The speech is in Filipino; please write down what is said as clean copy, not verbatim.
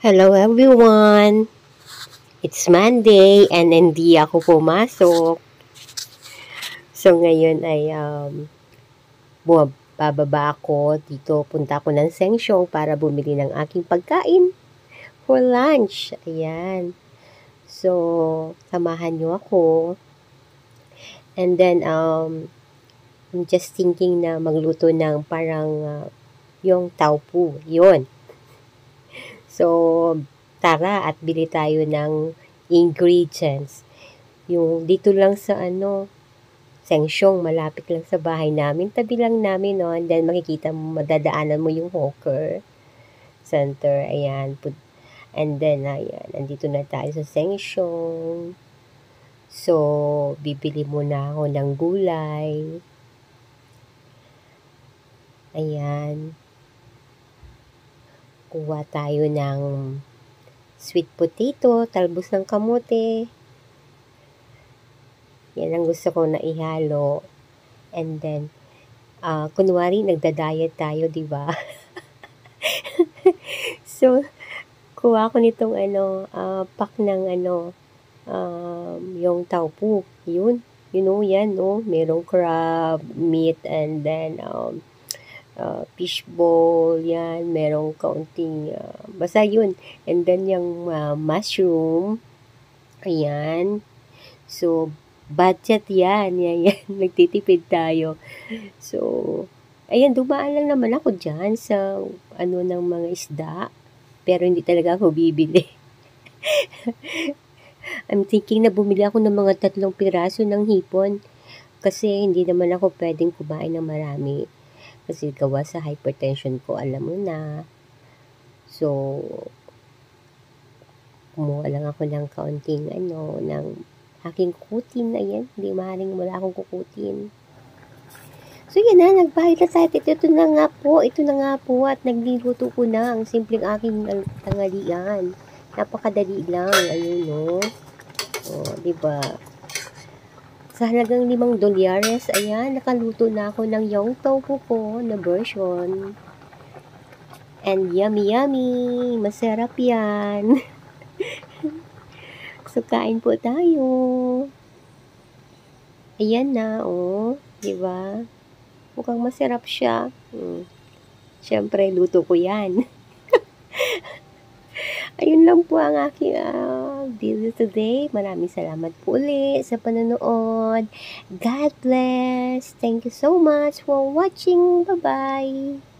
Hello everyone! It's Monday and hindi ako pumasok. So ngayon ay bababa ako dito. Punta ako ng Sheng para bumili ng aking pagkain for lunch. Ayan. So, samahan niyo ako. And then, I'm just thinking na magluto ng parang yung taupo. Yun. So, tara at bili tayo ng ingredients. Yung dito lang sa Sheng, malapit lang sa bahay namin. Tabi lang namin, no? And then makikita mo, madadaanan mo yung hawker center. Ayan. And then, ayan. Nandito na tayo sa Sheng. So, bibili muna ako ng gulay. Ayan. Kuha tayo ng sweet potato, talbos ng kamote. Yan ang gusto ko na ihalo. And then, kunwari, nagda-diet tayo, di ba? So, kuha ko nitong pack ng yung taupo. Yun. You know, yan, no? Merong crab, meat, and then, fish bowl, yan. Merong kaunting, basta yun. And then, yung mushroom. Ayan. So, budget yan. Yan. Nagtitipid tayo. So, ayan, dumaan lang naman ako dyan sa, ng mga isda. Pero hindi talaga ako bibili. I'm thinking na bumili ako ng mga 3 piraso ng hipon. Kasi hindi naman ako pwedeng kumain ng marami. Kasi gawa sa hypertension ko, alam mo na. So, kumuha lang ako ng kaunting ng aking kukutin. Ayan, hindi maaaring wala akong kukutin. So, yan na, nagbayad na tayo. Ito na nga po at nagluluto ko na ang simpleng aking tangalian. Napakadali lang, ayun, no? O, diba? Sa halagang $5, ayan, nakaluto na ako ng yung tofu ko na version. And yummy, yummy! Masarap yan! So, kain po tayo. Ayan na, oh. Diba? Mukhang masarap siya. Siyempre, luto ko yan. Ayun lang po ang aking video today. Maraming salamat po ulit sa panonood. God bless. Thank you so much for watching. Bye-bye.